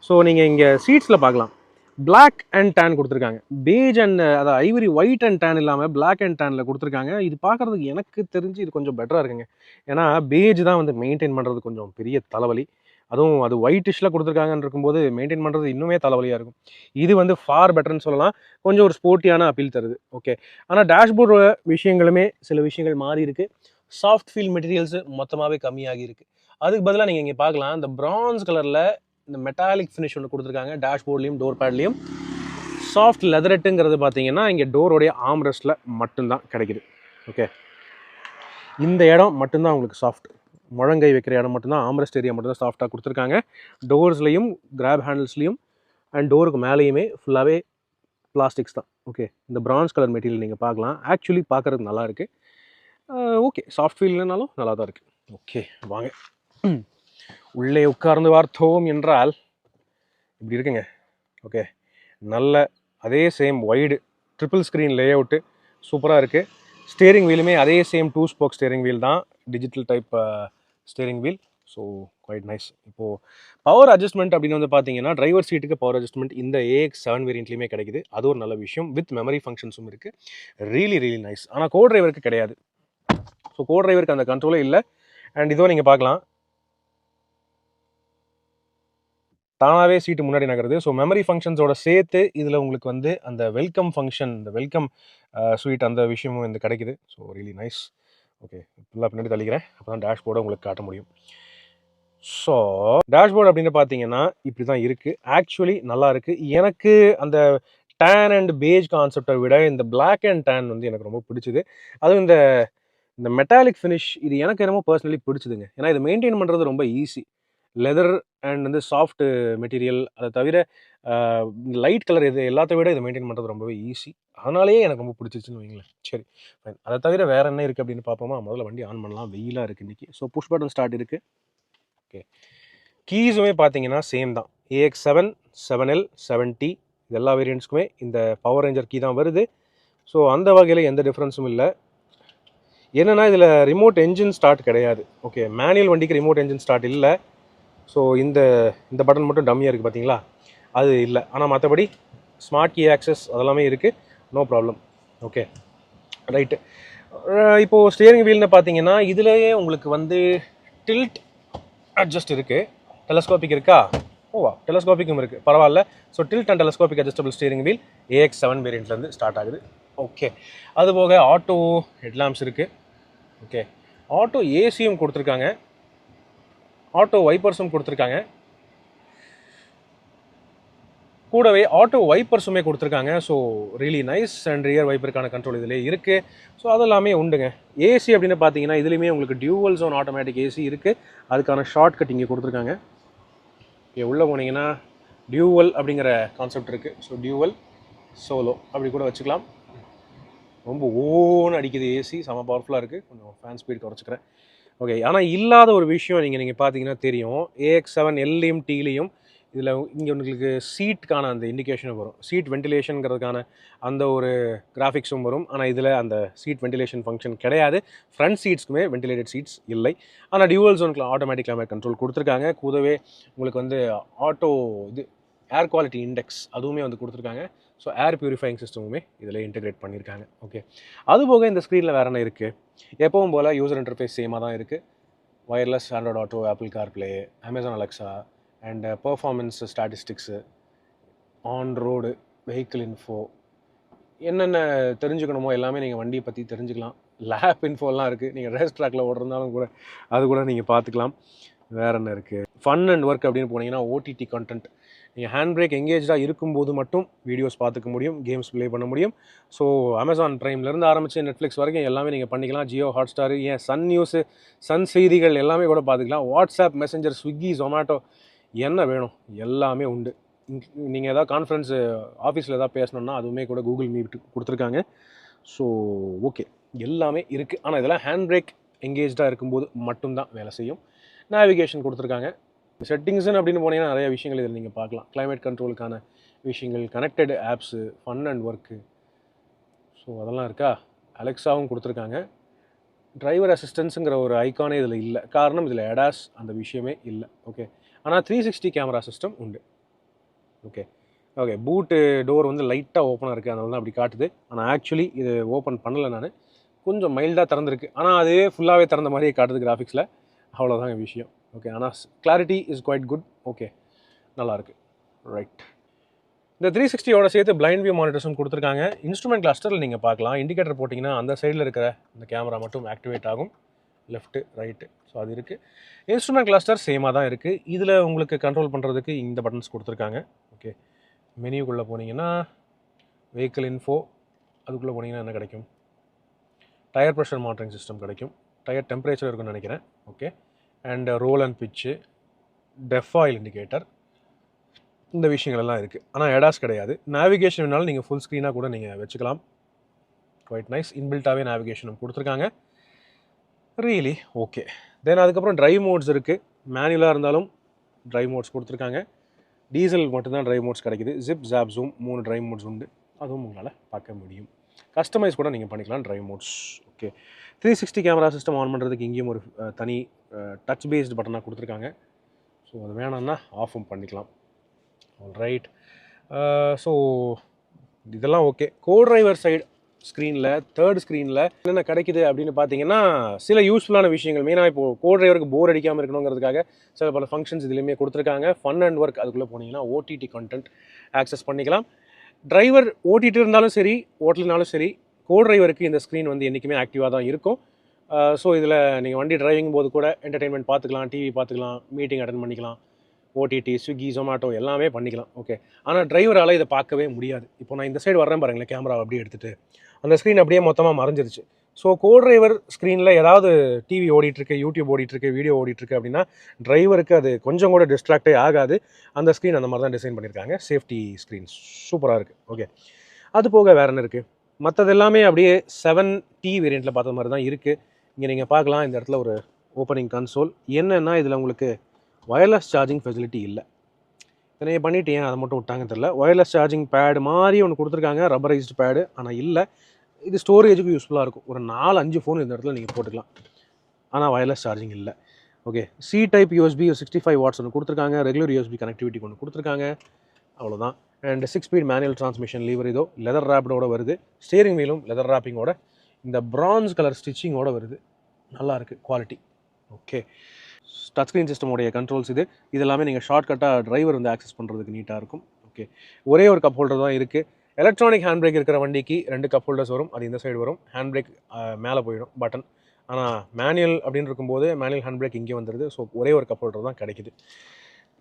ஸோ நீங்கள் இங்கே சீட்ஸில் பார்க்கலாம், பிளாக் அண்ட் டேன் கொடுத்துருக்காங்க. பேஜ் அண்ட் அதாவது ஐவரி ஒயிட் அண்ட் டேன் இல்லாமல் பிளாக் அண்ட் டேனில் கொடுத்துருக்காங்க. இது பார்க்குறதுக்கு எனக்கு தெரிஞ்சு இது கொஞ்சம் பெட்டராக இருக்குங்க. ஏன்னா பேஜ் தான் வந்து மெயின்டைன் பண்ணுறது கொஞ்சம் பெரிய தலைவலி. அதுவும் அது ஒயிட்டிஷில் கொடுத்துருக்காங்கன்னு இருக்கும்போது மெயின்டைன் பண்ணுறது இன்னுமே தலைவலியாக இருக்கும். இது வந்து ஃபார் பெட்டர்னு சொல்லலாம், கொஞ்சம் ஒரு ஸ்போர்ட்டியான அப்பீல் தருது. ஓகே, ஆனால் டேஷ்போர்டோட விஷயங்களுமே சில விஷயங்கள் மாறி இருக்குது. சாஃப்ட் ஃபீல் மெட்டீரியல்ஸு மொத்தமாகவே கம்மியாகி இருக்குது. அதுக்கு பதிலாக நீங்கள் இங்கே பார்க்கலாம், இந்த பிரான்ஸ் கலரில் இந்த மெட்டாலிக் ஃபினிஷ் ஒன்று கொடுத்துருக்காங்க. டேஷ்போர்ட்லேயும் டோர் பேட்லேயும் சாஃப்ட் லெதரெட்டுங்கிறது பார்த்தீங்கன்னா இங்கே டோரோடைய ஆம்ரெஸ்ட்டில் மட்டும்தான் கிடைக்குது. ஓகே, இந்த இடம் மட்டும்தான் உங்களுக்கு சாஃப்ட், முழங்கை வைக்கிற இடம் மட்டும்தான், ஆம்ரெஸ்ட் ஏரியா மட்டும்தான் சாஃப்டாக கொடுத்துருக்காங்க. டோர்ஸ்லையும் கிராப் ஹேண்டில்ஸ்லையும் அண்ட் டோருக்கு மேலேயுமே ஃபுல்லாகவே பிளாஸ்டிக்ஸ் தான். ஓகே, இந்த பிரான்ஸ் கலர் மெட்டீரியல் நீங்கள் பார்க்கலாம், ஆக்சுவலி பார்க்குறது நல்லா இருக்குது. ஓகே, சாஃப்ட் ஃபீல் இல்லைனாலும் நல்லா தான் இருக்குது. ஓகே வாங்க உள்ளே உட்கார்ந்து பார்த்தோம் என்றால் இப்படி இருக்குங்க. ஓகே, நல்ல அதே same wide triple screen layout சூப்பராக இருக்குது. ஸ்டேரிங் வீலுமே அதே சேம் 2 ஸ்போக் ஸ்டேரிங் வீல் தான், digital type steering wheel. So quite nice. இப்போது பவர் அட்ஜஸ்ட்மெண்ட் அப்படின்னு வந்து பார்த்தீங்கன்னா டிரைவர் சீட்டுக்கு பவர் அட்ஜஸ்ட்மெண்ட் இந்த AX7 வேரியண்ட்லேயுமே கிடைக்குது. அது ஒரு நல்ல விஷயம். வித் மெமரி ஃபங்க்ஷன்ஸும் இருக்குது. Really nice. ஆனால் கோ டிரைவருக்கு கிடையாது. ஸோ கோ டிரைவருக்கு அந்த கண்ட்ரோலே இல்லை. அண்ட் இதோ நீங்கள் பார்க்கலாம், தானாகவே சீட்டு முன்னாடி நகருது. ஸோ மெமரி ஃபங்க்ஷன்ஸோட சேர்த்து இதில் உங்களுக்கு வந்து அந்த வெல்கம் ஃபங்க்ஷன், இந்த வெல்கம் ஸ்வீட் அந்த விஷயமும் இந்த கிடைக்குது. So really nice. ஓகே, ஃபுல்லாக பின்னாடி தள்ளிக்கிறேன், அப்போ தான் டேஷ்போர்டை உங்களுக்கு காட்ட முடியும். ஸோ டேஷ்போர்டு அப்படின்னு பார்த்தீங்கன்னா இப்படி தான் இருக்குது. ஆக்சுவலி நல்லா இருக்குது. எனக்கு அந்த டேன் அண்ட் பேஜ் கான்செப்டை விட இந்த பிளாக் அண்ட் டேன் வந்து எனக்கு ரொம்ப பிடிச்சது. அதுவும் இந்த இந்த மெட்டாலிக் ஃபினிஷ் இது எனக்கு என்னமோ பர்சனலி பிடிச்சதுங்க. ஏன்னா இதை மெயின்டைன் பண்ணுறது ரொம்ப ஈஸி. லெதர் அண்ட் வந்து சாஃப்ட் மெட்டீரியல், அதை தவிர லைட் கலர் இது எல்லாத்த விட இதை மெயின்டைன் பண்ணுறது ரொம்பவே ஈஸி. அதனாலேயே எனக்கு ரொம்ப பிடிச்சிச்சுன்னு வைங்களேன். சரி ஃபைன். அதை தவிர வேறு என்ன இருக்குது அப்படின்னு பார்ப்போமா? முதல்ல வண்டி ஆன் பண்ணலாம். வெயிலாக இருக்குது இன்றைக்கி. ஸோ புஷ் பட்டன் ஸ்டார்ட் இருக்குது. ஓகே, கீஸுமே பார்த்தீங்கன்னா சேம் தான். AX7, 7L, 7T இது எல்லா வேரியண்ட்ஸ்க்குமே இந்த பவர் ரேஞ்சர் கீ தான் வருது. ஸோ அந்த வகையில் எந்த டிஃப்ரென்ஸும் இல்லை. என்னென்னா இதில் ரிமோட் என்ஜின் ஸ்டார்ட் கிடையாது. ஓகே, மேனுவல் வண்டிக்கு ரிமோட் என்ஜின் ஸ்டார்ட் இல்லை. ஸோ இந்த பட்டன் மட்டும் டம்மியாக இருக்குது பார்த்தீங்களா, அது இல்லை. ஆனால் மற்றபடி ஸ்மார்ட் கீ ஆக்சஸ் அதெல்லாமே இருக்குது, நோ ப்ராப்ளம். Okay right. இப்போது ஸ்டியரிங் வீல்னு பார்த்தீங்கன்னா இதுலேயே உங்களுக்கு வந்து டில்ட் அட்ஜஸ்ட் இருக்குது. டெலஸ்கோபிக் இருக்கா? ஓவா, டெலஸ்கோபிக்கும் இருக்குது, பரவாயில்ல. So tilt and telescopic adjustable steering wheel AX7 வேரியண்ட்லேருந்து ஸ்டார்ட் ஆகுது. ஓகே, அதுபோக ஆட்டோ ஹெட்லாம்ப்ஸ் இருக்குது. ஓகே, ஆட்டோ ஏசியும் கொடுத்துருக்காங்க, ஆட்டோ வைப்பர்ஸும் கொடுத்துருக்காங்க, கூடவே ஆட்டோ வைப்பர்ஸுமே கொடுத்துருக்காங்க. So really nice. And rear வைப்பருக்கான கண்ட்ரோல் இதிலே இருக்குது. ஸோ அதெல்லாமே உண்டுங்க. ஏசி அப்படின்னு பார்த்தீங்கன்னா இதுலேயுமே உங்களுக்கு டியூவல் ஜோன் ஆட்டோமேட்டிக் ஏசி இருக்குது. அதுக்கான ஷார்ட்கட் இங்கே கொடுத்துருக்காங்க. ஓகே, உள்ளே போனீங்கன்னா டியூவல் அப்படிங்கிற கான்செப்ட் இருக்குது. ஸோ டியூவல் சோலோ அப்படி கூட வச்சுக்கலாம். ரொம்ப ஓன்னு அடிக்குது ஏசி, செம பவர்ஃபுல்லாக இருக்குது. கொஞ்சம் ஃபேன் ஸ்பீட் குறைச்சிக்கிறேன். ஓகே, ஆனால் இல்லாத ஒரு விஷயம் நீங்கள் பார்த்தீங்கன்னா தெரியும், AX7 எல்லையும் டீலையும் இதில் இங்கே உங்களுக்கு சீட்டுக்கான அந்த இண்டிகேஷனும் வரும், சீட் வென்டிலேஷனுங்கிறதுக்கான அந்த ஒரு கிராஃபிக்ஸும் வரும். ஆனால் இதில் அந்த சீட் வென்டிலேஷன் ஃபங்க்ஷன் கிடையாது. ஃப்ரண்ட் சீட்ஸ்க்குமே வென்டிலேட்டட் சீட்ஸ் இல்லை. ஆனால் டியூவல் ஜோனுக்கு ஆட்டோமேட்டிக் கிளைமேட் கண்ட்ரோல் கொடுத்துருக்காங்க. கூடவே உங்களுக்கு வந்து ஆட்டோ இது ஏர் குவாலிட்டி இண்டெக்ஸ் அதுவுமே வந்து கொடுத்துருக்காங்க. ஸோ ஏர் பியூரிஃபைங் சிஸ்டமுமே இதில் இன்டெகிரேட் பண்ணியிருக்காங்க. ஓகே, அதுபோக இந்த ஸ்க்ரீனில் வேறு என்ன இருக்குது? எப்பவும் போல் யூசர் இன்டர்ஃபேஸ் சேமாக தான் இருக்குது. Wireless Android auto, apple CarPlay, Amazon Alexa and performance statistics, on road, vehicle info, என்னென்ன தெரிஞ்சுக்கணுமோ எல்லாமே நீங்கள் வண்டியை பற்றி தெரிஞ்சுக்கலாம். லேப் இன்ஃபோலாம் இருக்குது. நீங்கள் ரேஸ் ட்ராக்கில் ஓடுறதுனாலும் கூட அது கூட நீங்கள் பார்த்துக்கலாம். வேறு என்ன இருக்குது? ஃபன் அண்ட் ஒர்க் அப்படின்னு போனீங்கன்னா OTT கண்டென்ட், நீங்கள் ஹேண்ட் பிரேக் எங்கேஜாக இருக்கும்போது மட்டும் வீடியோஸ் பார்த்துக்க முடியும், கேம்ஸ் ப்ளே பண்ண முடியும். ஸோ அமேசான் ப்ரைம்லேருந்து ஆரம்பித்து நெட்ஃப்ளிக்ஸ் வரைக்கும் எல்லாமே நீங்கள் பண்ணிக்கலாம். ஜியோ ஹாட்ஸ்டார், ஏன் சன் நியூஸு, சன் செய்திகள் எல்லாமே கூட பார்த்துக்கலாம். வாட்ஸ்அப், மெசஞ்சர், ஸ்விக்கி, ஜொமேட்டோ என்ன வேணும் எல்லாமே உண்டு. நீங்கள் எதாவது கான்ஃபரன்ஸு ஆஃபீஸில் எதாவது பேசணுன்னா அதுவுமே கூட கூகுள் மீட் கொடுத்துருக்காங்க. ஸோ ஓகே, எல்லாமே இருக்குது. ஆனால் இதெல்லாம் ஹேண்ட் பிரேக் எங்கேஜாக இருக்கும்போது மட்டும்தான் வேலை செய்யும். நேவிகேஷன் கொடுத்துருக்காங்க. செட்டிங்ஸ்னு அப்படின்னு போனீங்கன்னா நிறைய விஷயங்கள் இதில் நீங்கள் பார்க்கலாம். கிளைமேட் கண்ட்ரோலுக்கான விஷயங்கள், connected apps, fun and work, so அதெல்லாம் இருக்கா. அலெக்ஸாவும் கொடுத்துருக்காங்க. டிரைவர் அசிஸ்டன்ஸுங்கிற ஒரு ஐக்கானே இதில் இல்லை. காரணம் இதில் எடாஸ் அந்த விஷயமே இல்லை. ஓகே, ஆனால் 360 கேமரா சிஸ்டம் உண்டு. ஓகே ஓகே, பூட்டு டோர் வந்து லைட்டாக ஓப்பனாக இருக்குது, அதனால தான் அப்படி காட்டுது. ஆனால் ஆக்சுவலி இது ஓப்பன் பண்ணலை, நான் கொஞ்சம் மைல்டாக திறந்துருக்கு. ஆனால் அதுவே ஃபுல்லாகவே திறந்த மாதிரியே காட்டுது கிராஃபிக்ஸில். அவ்வளோதாங்க விஷயம். ஓகே, ஆனால் clarity is quite good. Okay, நல்லாயிருக்கு. ரைட், இந்த 360யோட சேர்த்து பிளைண்ட் வியூ மானிட்டர்ஸும் கொடுத்துருக்காங்க. இன்ஸ்ட்ருமெண்ட் கிளஸ்டரில் நீங்கள் பார்க்கலாம். இண்டிகேட்டர் போட்டிங்கன்னா அந்த சைடில் இருக்கிற இந்த கேமரா மட்டும் ஆக்டிவேட் ஆகும், லெஃப்ட்டு ரைட்டு. ஸோ அது இருக்குது. இன்ஸ்ட்ருமெண்ட் கிளஸ்டர் சேமாக தான் இருக்குது. இதில் உங்களுக்கு கண்ட்ரோல் பண்ணுறதுக்கு இந்த பட்டன்ஸ் கொடுத்துருக்காங்க. ஓகே, மெனியூக்குள்ளே போனீங்கன்னா வெஹிக்கிள் இன்ஃபோ, அதுக்குள்ளே போனீங்கன்னா என்ன கிடைக்கும்? டயர் ப்ரெஷர் மானிட்டரிங் சிஸ்டம் கிடைக்கும். டயர் டெம்பரேச்சர் இருக்குன்னு நினைக்கிறேன். ஓகே, அண்ட் ரோல் அண்ட் பிச்சு, டெஃப் ஆயில் இண்டிகேட்டர், இந்த விஷயங்கள் எல்லாம் இருக்குது. ஆனால் எடாஸ் கிடையாது. நேவிகேஷன் வேணாலும் நீங்கள் ஃபுல் ஸ்க்ரீனாக கூட நீங்கள் வச்சுக்கலாம். Quite nice. இன்பில்ட்டாகவே நேவிகேஷனும் கொடுத்துருக்காங்க. Really okay. தென் அதுக்கப்புறம் ட்ரைவ் மோட்ஸ் இருக்குது. மேனுவலாக இருந்தாலும் ட்ரைவ் மோட்ஸ் கொடுத்துருக்காங்க. டீசல் மட்டும்தான் ட்ரைவ் மோட்ஸ் கிடைக்குது. Zip, job, zoom 3 drive modes உண்டு. அதுவும் உங்களால் பார்க்க முடியும். கஸ்டமைஸ் கூட நீங்கள் பண்ணிக்கலாம் drive modes. Okay, 360 camera system on பண்ணுறதுக்கு இங்கேயும் ஒரு தனி டச் பேஸ்டு பட்டனாக கொடுத்துருக்காங்க. ஸோ அது வேணாம்னா ஆஃபும் பண்ணிக்கலாம். ரைட், ஸோ இதெல்லாம் ஓகே. கோ டிரைவர் சைடு ஸ்க்ரீனில், தேர்ட் ஸ்க்ரீனில் என்னென்ன கிடைக்குது அப்படின்னு பார்த்தீங்கன்னா சில யூஸ்ஃபுல்லான விஷயங்கள். மெயினாக இப்போது கோ டிரைவருக்கு போர் அடிக்காமல் இருக்கணுங்கிறதுக்காக சில பல ஃபங்க்ஷன்ஸ் இதுலேயுமே கொடுத்துருக்காங்க. ஃபன் அண்ட் ஒர்க் அதுக்குள்ளே போனீங்கன்னா OTT கண்டென்ட் ஆக்சஸ் பண்ணிக்கலாம். டிரைவர் ஓட்டிகிட்டு இருந்தாலும் சரி, ஓட்டலினாலும் சரி, கோ டிரைவருக்கு இந்த ஸ்க்ரீன் வந்து என்றைக்குமே ஆக்டிவாக தான் இருக்கும். ஸோ இதில் நீங்கள் வண்டி டிரைவிங் போது கூட என்டர்டெயின்மெண்ட் பார்த்துக்கலாம், டிவி பார்த்துக்கலாம், மீட்டிங் அட்டன் பண்ணிக்கலாம். ஓடிடி, ஸ்விக்கி, ஜொமேட்டோ எல்லாமே பண்ணிக்கலாம். ஓகே. ஆனால் டிரைவரால் இதை பார்க்கவே முடியாது. இப்போ நான் இந்த சைடு வர்றேன் பாருங்களேன், கேமரா அப்படியே எடுத்துகிட்டு அந்த ஸ்க்ரீன் அப்படியே மொத்தமாக மறைஞ்சிருச்சு. ஸோ கோ டிரைவர் ஸ்க்ரீனில் ஏதாவது டிவி ஓடிட்டுருக்கு, யூடியூப் ஓடிட்டுருக்கு, வீடியோ ஓடிட்டுருக்கு அப்படின்னா டிரைவருக்கு அது கொஞ்சம் கூட டிஸ்ட்ராக்டே ஆகாது. அந்த ஸ்க்ரீன் அந்த மாதிரி தான் டிசைன் பண்ணியிருக்காங்க. சேஃப்டி ஸ்க்ரீன் சூப்பராக இருக்குது. ஓகே. அது போக வேறு என்ன இருக்குது? மற்றது எல்லாமே அப்படியே 7T வேரியண்ட்டில் பார்த்த மாதிரி தான் இருக்குது. இங்கே நீங்கள் பார்க்கலாம், இந்த இடத்துல ஒரு ஓப்பனிங் கன்சோல். என்னென்னா இதில் உங்களுக்கு வயர்லெஸ் சார்ஜிங் ஃபெசிலிட்டி இல்லை. இத்தனையே பண்ணிவிட்டு ஏன் அதை மட்டும் விட்டாங்கன்னு தெரியல. வயர்லெஸ் சார்ஜிங் பேடு மாதிரி ஒன்று கொடுத்துருக்காங்க, ரப்பரைஸ்டு பேடு. ஆனால் இல்லை. இது ஸ்டோரேஜுக்கு யூஸ்ஃபுல்லாக இருக்கும். ஒரு 4-5 ஃபோன் இந்த இடத்துல நீங்கள் போட்டுக்கலாம். ஆனால் வயர்லெஸ் சார்ஜிங் இல்லை. Okay. C type USB 65 watts ஒன்று கொடுத்துருக்காங்க. ரெகுலர் யூஎஸ்பி கனெக்டிவிட்டி ஒன்று கொடுத்துருக்காங்க. அவ்வளோதான். And 6 speed manual transmission lever இதோ லெதர் ரேப்டோட வருது. ஸ்டியரிங் வீலும் லெதர் ரேப்பிங்கோட இந்த பிரான்ஸ் கலர் ஸ்டிச்சிங்கோட வருது. நல்லாயிருக்கு குவாலிட்டி. ஓகே. டச் ஸ்க்ரீன் சிஸ்டமோடைய கண்ட்ரோல்ஸ் இதெல்லாமே நீங்கள் ஷார்ட்கட்டாக டிரைவர் வந்து ஆக்சஸ் பண்ணுறதுக்கு நீட்டாக இருக்கும். ஓகே. ஒரே ஒரு கப் ஹோல்டர் தான் இருக்குது. எலக்ட்ரானிக் ஹேண்ட் பிரேக் இருக்கிற வண்டிக்கு 2 கப் ஹோல்டர்ஸ் வரும். அது இந்த சைடு வரும். ஹேண்ட் பிரேக் மேலே போயிடும் பட்டன். ஆனால் மேனுவல் அப்படின்னு இருக்கும்போது மேனுவல் ஹேண்ட் பிரேக் இங்கே வந்துடுது. ஸோ ஒரே ஒரு கப் ஹோல்டர் தான் கிடைக்குது.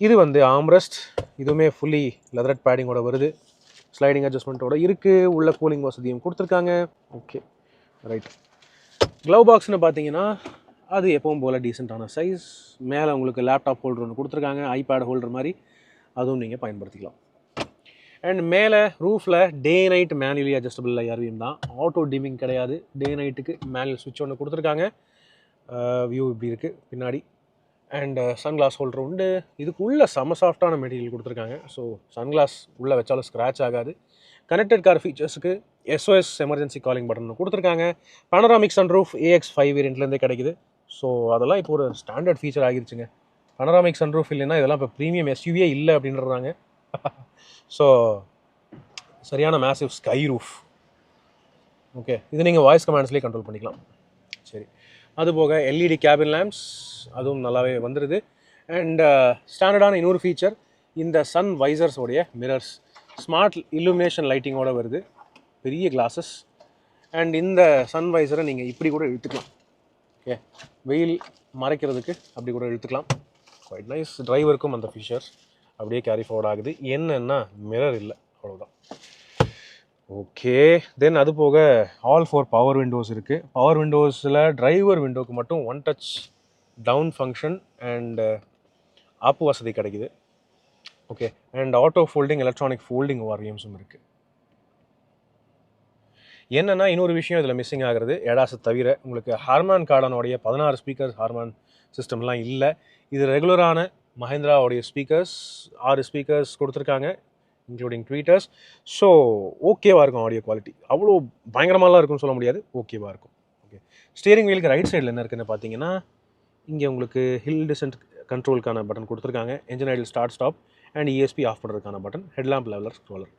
இது வந்து ஆம்ரெஸ்ட். இதுவுமே ஃபுல்லி லெதரட் பேடிங்கோட வருது. ஸ்லைடிங் அட்ஜஸ்ட்மெண்ட்டோட இருக்குது. உள்ள கூலிங் வசதியும் கொடுத்துருக்காங்க. Okay right. க்ளவ் பாக்ஸ்னு பார்த்தீங்கன்னா அது எப்பவும் போல் டீசெண்டான சைஸ். மேலே உங்களுக்கு லேப்டாப் ஹோல்டர் ஒன்று கொடுத்துருக்காங்க, ஐபேட் ஹோல்டர் மாதிரி. அதுவும் நீங்கள் பயன்படுத்திக்கலாம். அண்ட் மேலே ரூஃபில் day night manually adjustable IRVM தான். ஆட்டோ டிமிங் கிடையாது. டே நைட்டுக்கு மேனுவல் சுவிட்ச் ஒன்று கொடுத்துருக்காங்க. வியூ இப்படி இருக்குது பின்னாடி. அண்ட் சன்கிளாஸ் ஹோல்டர் உண்டு. இதுக்கு உள்ள செம சாஃப்டான மெட்டீரியல் கொடுத்துருக்காங்க. ஸோ சன்கிளாஸ் உள்ளே வச்சாலும் ஸ்க்ராட்ச் ஆகாது. கனெக்டட் கார் ஃபீச்சர்ஸுக்கு SOS எமர்ஜென்சி காலிங் பட்டன் கொடுத்துருக்காங்க. பனராமிக் சன்ரூஃப் AX5 வேரியண்ட்லேருந்தே கிடைக்குது. ஸோ அதெல்லாம் இப்போ ஒரு ஸ்டாண்டர்ட் ஃபீச்சர் ஆகிருச்சுங்க. பனராமிக் சன்ரூஃப் இல்லைன்னா இதெல்லாம் இப்போ ப்ரீமியம் SUVயே இல்லை அப்படின்றாங்க. ஸோ சரியான மேசிவ் ஸ்கை ரூஃப். ஓகே. இது நீங்கள் வாய்ஸ் கமாண்ட்ஸ்லேயே கண்ட்ரோல் பண்ணிக்கலாம். சரி. அதுபோக LED கேபின் லேம்ப்ஸ் அதுவும் நல்லாவே வந்துடுது. அண்ட் ஸ்டாண்டர்டான இன்னொரு ஃபீச்சர் இந்த சன் வைசர்ஸோடைய மிரர்ஸ். ஸ்மார்ட் இல்லுமினேஷன் லைட்டிங்கோடு வருது. பெரிய கிளாஸஸ். அண்ட் இந்த சன் வைசரை நீங்கள் இப்படி கூட இழுத்துக்கலாம். ஓகே. வெயில் மறைக்கிறதுக்கு அப்படி கூட இழுத்துக்கலாம். Quite nice. டிரைவருக்கும் அந்த ஃபீச்சர்ஸ் அப்படியே கேரி ஃபார்வர்ட் ஆகுது. என்னென்னா மிரர் இல்லை, அவ்வளோதான். ஓகே. தென் அது போக ஆல் 4 பவர் விண்டோஸ் இருக்குது. பவர் விண்டோஸில் டிரைவர் விண்டோக்கு மட்டும் 1 touch down function and up வசதி கிடைக்குது. Okay. And auto folding electronic folding வாரியம்ஸும் இருக்குது. என்னென்னா இன்னொரு விஷயம் இதில் மிஸ்ஸிங் ஆகிறது எடாஸை தவிர உங்களுக்கு ஹார்மான் கார்டனோடைய 16 ஸ்பீக்கர்ஸ் ஹார்மான் சிஸ்டம்லாம் இல்லை. இது ரெகுலரான மஹிந்திராவுடைய ஸ்பீக்கர்ஸ் 6 ஸ்பீக்கர்ஸ் கொடுத்துருக்காங்க, இன்க்ளூடிங் ட்வீட்டர்ஸ். ஸோ ஓகேவாக இருக்கும் ஆடியோ குவாலிட்டி. அவ்வளோ பயங்கரமாலாம் இருக்குன்னு சொல்ல முடியாது, ஓகேவாக இருக்கும். ஓகே. ஸ்டியரிங் வீலுக்கு ரைட் சைடில் என்ன இருக்குன்னு பார்த்தீங்கன்னா இங்கே உங்களுக்கு ஹில் டிசென்ட் கண்ட்ரோலுக்கான பட்டன் கொடுத்துருக்காங்க. Engine idle start stop and ESP off பண்ணுறதுக்கான பட்டன். Headlamp leveler scroller.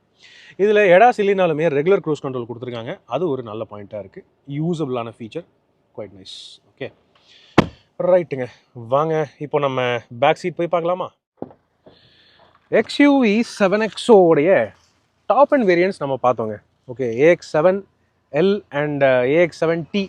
இதில் எடாஸ் இல்லைனாலுமே ரெகுலர் க்ரூஸ் கண்ட்ரோல் கொடுத்துருக்காங்க. அது ஒரு நல்ல பாயிண்ட்டாக இருக்குது. யூஸபிளான ஃபீச்சர். Quite nice. ஓகே ரைட்டுங்க. வாங்க இப்போ நம்ம பேக் சீட் போய் பார்க்கலாமா? XUV 7XO top and variants நம்ம பார்த்தோங்க. ஓகே. AX7L அண்ட் AX7T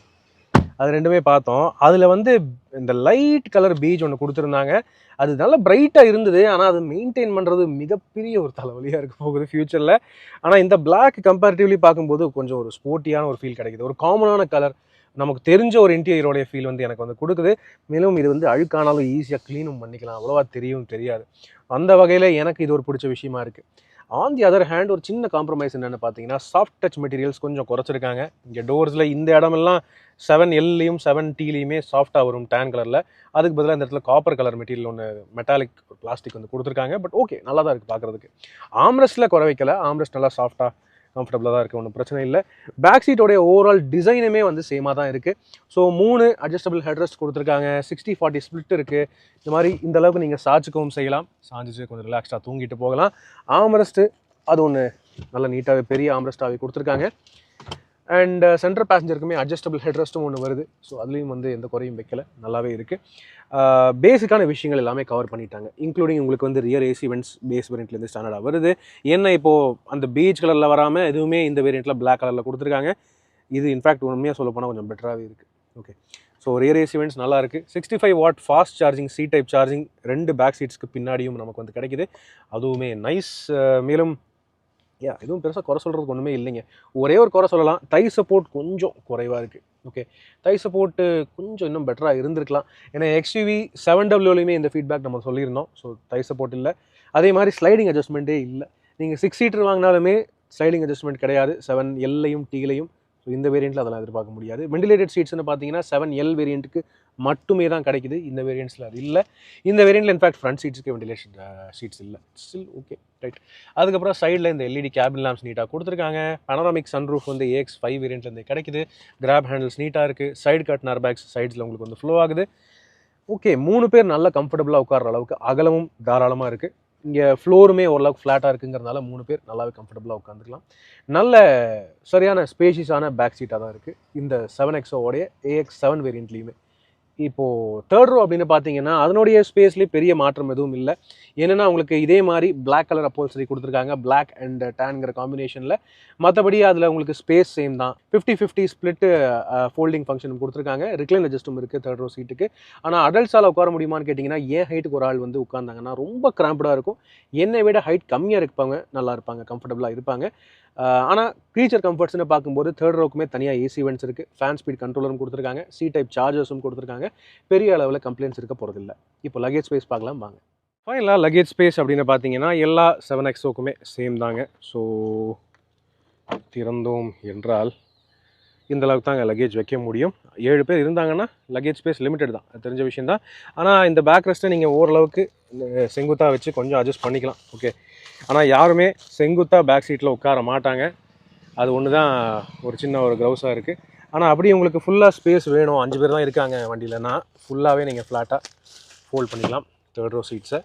அது ரெண்டுமே பார்த்தோம். அதில் வந்து இந்த லைட் கலர் பீச் ஒன்று கொடுத்துருந்தாங்க. அது நல்லா பிரைட்டாக இருந்தது. ஆனால் அது மெயின்டைன் பண்ணுறது மிகப்பெரிய ஒரு தலைவலியாக இருக்க போகுது ஃப்யூச்சரில். ஆனால் இந்த பிளாக் கம்பேரிட்டிவ்லி பார்க்கும்போது கொஞ்சம் ஒரு ஸ்போர்ட்டியான ஒரு ஃபீல் கிடைக்குது. ஒரு காமனான கலர், நமக்கு தெரிஞ்ச ஒரு இன்டீரியரோடைய ஃபீல் வந்து எனக்கு வந்து கொடுக்குது. மேலும் இது வந்து அழுக்கானாலும் ஈஸியாக க்ளீனும் பண்ணிக்கலாம், அவ்வளோவா தெரியாது. அந்த வகையில் எனக்கு இது ஒரு பிடிச்ச விஷயமா இருக்குது. ஆன் தி அதர் ஹேண்ட் ஒரு சின்ன காம்ப்ரமைஸ் என்னென்னு பார்த்தீங்கன்னா சாஃப்ட் டச் மெட்டீரியல்ஸ் கொஞ்சம் குறைச்சிருக்காங்க. இங்கே டோர்ஸில் இந்த இடமெல்லாம் 7Lலையும் 7Tலையுமே சாஃப்டாக வரும் டேன் கலரில். அதுக்கு பதிலாக இந்த இடத்துல காப்பர் கலர் மெட்டீரியல் ஒன்று மெட்டாலிக் பிளாஸ்டிக் வந்து கொடுத்துருக்காங்க. பட் ஓகே, நல்லா தான் இருக்குது பார்க்குறதுக்கு. ஆம்ரெஸ்ட்டில் குறை வைக்கல. ஆம்ரெஸ்ட் நல்லா சாஃப்டாக கம்ஃபர்டபுளாக தான் இருக்குது, ஒன்றும் பிரச்சனை இல்லை. பேக் சீட்டோடைய ஓவரால் டிசைனுமே வந்து சேமாக தான் இருக்குது. ஸோ 3 அட்ஜஸ்டபிள் ஹெட்ரெஸ்ட் கொடுத்துருக்காங்க. 60-40 ஸ்பிளிட் இருக்குது. இந்த மாதிரி இந்த அளவுக்கு நீங்கள் சாய்ச்சிக்கவும் செய்யலாம், சாஞ்சிச்சு கொஞ்சம் ரிலாக்ஸ்டாக தூங்கிட்டு போகலாம். ஆம்ரெஸ்ட்டு அது ஒன்று நல்ல நீட்டாகவே பெரிய ஆம்ரெஸ்ட்டாகவே கொடுத்துருக்காங்க. அண்ட் சென்ட்ரல் பேசஞ்சருக்குமே அட்ஜஸ்டபிள் ஹெட்ரெஸ்ட்டும் ஒன்று வருது. ஸோ அதுலேயும் வந்து எந்த குறையும் வைக்கல, நல்லாவே இருக்குது. பேசிக்கான விஷயங்கள் எல்லாமே கவர் பண்ணிட்டாங்க. இன்க்ளூடிங் உங்களுக்கு வந்து ரியர் AC வென்ட்ஸ் பேஸ் வேரியண்ட்லேருந்து ஸ்டாண்டர்டாக வருது. என்ன இப்போது அந்த பீச் கலரில் வராமல் எதுவுமே இந்த வேரியண்ட்டில் பிளாக் கலரில் கொடுத்துருக்காங்க. இது இன்ஃபேக்ட் உண்மையாக சொல்ல போனால் கொஞ்சம் பெட்டராகவே இருக்குது. Okay. So rear AC vents நல்லா இருக்குது. 65 watt fast charging C type charging 2 back சீட்ஸ்க்கு பின்னாடியும் நமக்கு வந்து கிடைக்குது. அதுவுமே நைஸ். மேலும் எதுவும் பெருசாக குறை சொல்கிறதுக்கு ஒன்றுமே இல்லைங்க. ஒரே ஒரு குறை சொல்லலாம், தை சப்போர்ட் கொஞ்சம் குறைவாக இருக்குது. ஓகே, தை சப்போர்ட்டு கொஞ்சம் இன்னும் பெட்டராக இருந்திருக்கலாம். ஏன்னா XUV 7Wலையுமே இந்த ஃபீட்பேக் நம்ம சொல்லியிருந்தோம். ஸோ தை சப்போர்ட் இல்லை. அதே மாதிரி ஸ்லைடிங் அட்ஜஸ்ட்மெண்ட்டே இல்லை. நீங்கள் 6 சீட்டர் வாங்கினாலுமே ஸ்லைடிங் அட்ஜஸ்ட்மெண்ட் கிடையாது 7Lலையும் Tலையும். ஸோ இந்த வேரியண்ட்டில் அதெல்லாம் எதிர்பார்க்க முடியாது. வெண்டிலேட்டட் சீட்ஸ்னு பார்த்தீங்கன்னா 7L வேரியண்ட்டுக்கு மட்டுமே தான் கிடைக்குது. இந்த வேரியண்ட்ஸில் அது இல்லை. இந்த வேரியண்ட்டில் இன்ஃபேக்ட் ஃப்ரண்ட் சீட்ஸுக்கு வெண்டிலேஷன் சீட்ஸ் இல்லை. Still okay, right. அதுக்கப்புறம் சைடில் இந்த LED கேபின் லேம்ப்ஸ் நீட்டாக கொடுத்துருக்காங்க. பனோராமிக் சன்ரூஃப் வந்து AX5 வேரியண்ட்லேருந்து கிடைக்குது. கிராப் ஹேண்டில்ஸ் நீட்டாக இருக்குது. சைடு கட் ஏர்பேக்ஸ் சைட்ஸில் உங்களுக்கு வந்து ஃப்ளோ ஆகுது. ஓகே, 3 பேர் நல்லா கம்ஃபர்டபுளாக உட்கார்ற அளவுக்கு அகலமும் தாராளமாக இருக்குது. இங்கே ஃப்ளோருமே ஓரளவுக்கு ஃப்ளாட்டாக இருக்குங்கிறதுனால 3 பேர் நல்லாவே கம்ஃபர்டபுளாக உட்காந்துக்கலாம். நல்ல சரியான ஸ்பேஷியஸான பேக் சீட்டாக தான் இருக்குது இந்த 7XOடைய AX7 வேரியண்ட்லேயுமே. இப்போது தேர்ட் ரோ அப்படின்னு பார்த்தீங்கன்னா அதனுடைய ஸ்பேஸ்லேயே பெரிய மாற்றம் எதுவும் இல்லை. என்னென்னா உங்களுக்கு இதே மாதிரி பிளாக் கலர் அப்போல்சரி கொடுத்துருக்காங்க, பிளாக் அண்ட் டேன்கிற காம்பினேஷனில். மற்றபடி அதில் உங்களுக்கு ஸ்பேஸ் சேம் தான். 50-50 ஸ்பிளிட்டு ஃபோல்டிங் ஃபங்க்ஷனும் கொடுத்துருக்காங்க. ரிக்ளைன் அட்ஜஸ்டும் இருக்குது தேர்ட் ரோ சீட்டுக்கு. ஆனால் அடல்ட்ஸால் உட்கார முடியுமான்னு கேட்டிங்கன்னா ஏன் ஹைட்டுக்கு ஒரு ஆள் வந்து உட்காந்தாங்கன்னா ரொம்ப கிராம்ப்டாக இருக்கும். என்னை விட ஹைட் கம்மியாக இருப்பாங்க, நல்லா இருப்பாங்க, கம்ஃபர்டபுளாக இருப்பாங்க. ஆனால் க்ரீச்சர் கம்ஃபர்ட்ஸ்னு பார்க்கும்போது தேர்ட் ரோக்குமே தனியாக ஏசி வென்ட்ஸ் இருக்குது. ஃபேன் ஸ்பீட் கண்ட்ரோலரும் கொடுத்துருக்காங்க. சி டைப் சார்ஜர்ஸும் கொடுத்துருக்காங்க. பெரிய அளவில் கம்ப்ளைண்ட்ஸ் இருக்க போகிறதில்ல. இப்போ லக்கேஜ் ஸ்பேஸ் பார்க்கலாம் வாங்க. ஃபைனலாக லக்கேஜ் ஸ்பேஸ் அப்படின்னு பார்த்தீங்கன்னா எல்லா 7XOக்குமே சேம் தாங்க. ஸோ திறந்தோம் என்றால் இந்த அளவுக்கு தாங்க லக்கேஜ் வைக்க முடியும். 7 பேர் இருந்தாங்கன்னா லக்கேஜ் ஸ்பேஸ் லிமிட்டட் தான், அது தெரிஞ்ச விஷயம் தான். ஆனால் இந்த பேக் ரெஸ்ட்டை நீங்கள் ஓரளவுக்கு செங்குத்தாக வச்சு கொஞ்சம் அட்ஜஸ்ட் பண்ணிக்கலாம். ஓகே, ஆனால் யாருமே செங்குத்தாக பேக் சீட்டில் உட்கார மாட்டாங்க. அது ஒன்று தான் ஒரு சின்ன ஒரு க்ரௌஸாக இருக்குது. ஆனால் அப்படி உங்களுக்கு ஃபுல்லாக ஸ்பேஸ் வேணும், 5 பேர் தான் இருக்காங்க வண்டியிலனா ஃபுல்லாகவே நீங்கள் ஃப்ளாட்டாக ஃபோல்ட் பண்ணிக்கலாம் தேர்ட் ரோ சீட்ஸை.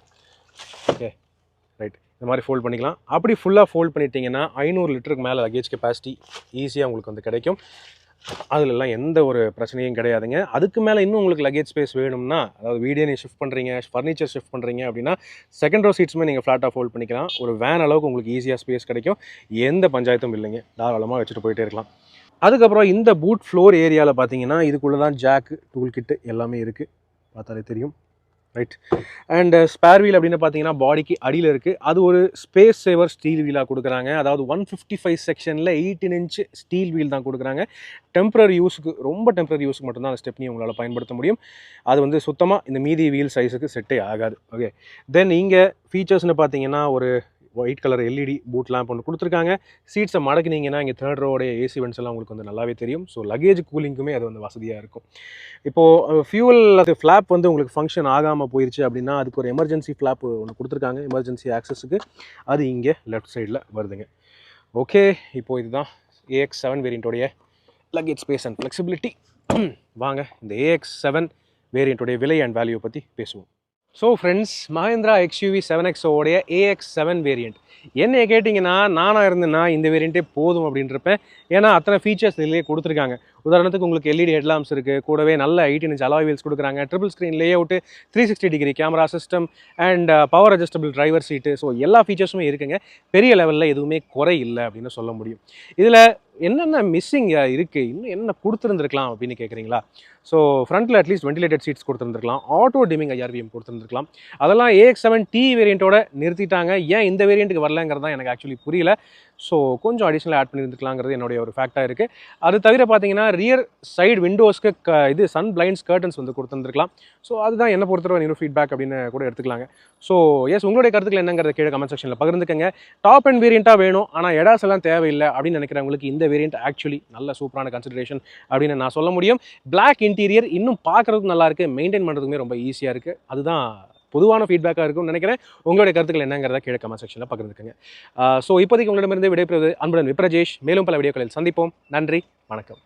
Okay, right. இந்த மாதிரி ஃபோல்ட் பண்ணிக்கலாம். அப்படி ஃபுல்லாக ஃபோல்ட் பண்ணிட்டீங்கன்னா 500 லிட்டருக்கு மேலே லக்கேஜ் கெப்பாசிட்டி ஈஸியாக உங்களுக்கு வந்து கிடைக்கும். அதிலெல்லாம் எந்த ஒரு பிரச்சனையும் கிடையாதுங்க. அதுக்கு மேலே இன்னும் உங்களுக்கு லக்கேஜ் ஸ்பேஸ் வேணும்னா, அதாவது வீடியோ நீங்கள் ஷிஃப்ட் பண்ணுறீங்க, ஃபர்னிச்சர் ஷிஃப்ட் பண்ணுறீங்க அப்படின்னா செகண்ட் ரோ சீட்ஸுமே நீங்கள் ஃப்ளாட்டாக ஃபோல்ட் பண்ணிக்கலாம். ஒரு வேன் அளவுக்கு உங்களுக்கு ஈஸியாக ஸ்பேஸ் கிடைக்கும். எந்த பஞ்சாயத்தும் இல்லைங்க, தாராளமாக வச்சுட்டு போயிட்டே இருக்கலாம். அதுக்கப்புறம் இந்த பூட் ஃப்ளோர் ஏரியாவில் பார்த்தீங்கன்னா இதுக்குள்ளே தான் ஜாக்கு, டூல் கிட்டு எல்லாமே இருக்குது, பார்த்தாலே தெரியும். ரைட். அண்ட் ஸ்பேர் வீல் அப்படின்னு பார்த்தீங்கன்னா பாடிக்கு அடியில் இருக்குது. அது ஒரு ஸ்பேஸ் சேவர் ஸ்டீல் வீலாக கொடுக்குறாங்க. அதாவது 155 செக்ஷனில் 18 இன்ச் ஸ்டீல் வீல் தான் கொடுக்குறாங்க. டெம்பரரி யூஸுக்கு, ரொம்ப டெம்பரரி யூஸுக்கு மட்டும்தான் அந்த ஸ்டெப்னி உங்களால் பயன்படுத்த முடியும். அது வந்து சுத்தமாக இந்த மீதி வீல் சைஸுக்கு செட்டே ஆகாது. ஓகே, தென் இங்கே ஃபீச்சர்ஸ்னு பார்த்தீங்கன்னா ஒரு white colour LED boot lamp ஒன்று கொடுத்துருக்காங்க. சீட்ஸை மடக்குனீங்கன்னா இங்கே தேர்ட் ரோடைய ஏசி வென்ட்ஸ் எல்லாம் உங்களுக்கு வந்து நல்லாவே தெரியும். ஸோ லக்கேஜ் கூலிங்குமே அது வந்து வசதியாக இருக்கும். இப்போது ஃபியூல் அது ஃப்ளாப் வந்து உங்களுக்கு ஃபங்க்ஷன் ஆகாமல் போயிடுச்சு அப்படின்னா அதுக்கு ஒரு எமர்ஜென்சி ஃப்ளாப் ஒன்று கொடுத்துருக்காங்க, எமர்ஜென்சி ஆக்சஸுக்கு. அது இங்கே லெஃப்ட் சைடில் வருதுங்க. ஓகே, இப்போது இதுதான் AX7 வேரியண்ட்டோடைய லக்கேஜ் ஸ்பேஸ் அண்ட் ஃப்ளெக்சிபிலிட்டி. வாங்க இந்த AX7 வேரியண்ட்டோடைய விலை அண்ட் வேல்யூ பற்றி பேசுவோம். ஸோ ஃப்ரெண்ட்ஸ், மஹேந்திரா XUV 7XOடைய AX7 வேரியண்ட் என்னைய கேட்டிங்கன்னா நானாக இருந்தேன்னா இந்த வேரியண்ட்டே போதும் அப்படின்றப்பேன். ஏன்னா அத்தனை ஃபீச்சர்ஸ் இதிலே கொடுத்துருக்காங்க. உதாரணத்துக்கு உங்களுக்கு LED ஹெட்லாம்ப்ஸ் இருக்குது, கூடவே நல்ல 18 இன்ச் அலாய் வீல்ஸ் கொடுக்குறாங்க, triple screen layout, 360 degree camera system and power adjustable driver seat. So எல்லா ஃபீச்சர்ஸுமே இருக்குங்க. பெரிய லெவலில் எதுவுமே குறை இல்லை அப்படின்னு சொல்ல முடியும். இதில் என்னென்ன மிஸ்ஸிங் இருக்குது, இன்னும் என்ன கொடுத்துருந்துருக்கலாம் அப்படின்னு கேட்குறீங்களா? ஸோ ஃப்ரண்ட்டில் அட்லீஸ்ட் வெண்டிலேட்டட் சீட்ஸ் கொடுத்துருந்துருக்கலாம், ஆட்டோ டிமிங் IRVM கொடுத்துருந்துருக்கலாம். அதெல்லாம் AX7T வேரியண்ட்டோட நிறுத்திட்டாங்க. ஏன் இந்த வேரியண்ட்டுக்கு வரலங்கிறது தான் எனக்கு ஆக்சுவலி புரியல. ஸோ கொஞ்சம் அடிஷ்னல் ஆட் பண்ணியிருந்துக்கலாங்கிறது என்னுடைய ஒரு ஃபேக்டாக இருக்குது. அது தவிர பார்த்தீங்கன்னா ரியர் சைடு விண்டோஸ்க்கு இது சன் பிளைண்ட்ஸ் கர்டன்ஸ் வந்து கொடுத்துருந்துருக்கலாம். ஸோ அதுதான் என்ன பொறுத்தவரை இன்னும் ஃபீட்பேக் அப்படின்னு கூட எடுத்துக்கலாங்க. ஸோ எஸ், உங்களுடைய கருத்துக்கள் என்னங்கிறத கீழே கமெண்ட் செக்ஷனில் பகிர்ந்துக்கங்க. டாப் அண்ட் வேரியண்ட்டாக வேணும் ஆனால் எடாஸ் எல்லாம் தேவையில்லை அப்படின்னு நினைக்கிறவங்களுக்கு இந்த வேரியண்ட் ஆக்சுவலி நல்ல சூப்பரான கன்சிடரேஷன் அப்படின்னு நான் சொல்ல முடியும். பிளாக் இன்டீரியர் இன்னும் பார்க்குறதுக்கு நல்லா இருக்குது, மெயின்டைன் பண்ணுறதுக்குமே ரொம்ப ஈஸியாக இருக்குது. அதுதான் பொதுவான ஃபீட்பேக்காக இருக்கும்னு நினைக்கிறேன். உங்களுடைய கருத்துக்கள் என்னங்கிறத கீழே கமெண்ட் செக்ஷனில் பகிர்ந்துக்கங்க. ஸோ இப்போதைக்கு உங்களிடமிருந்து விடைபெறுவது அன்புடன் விப்ரஜேஷ். மேலும் பல வீடியோக்களில் சந்திப்போம். நன்றி, வணக்கம்.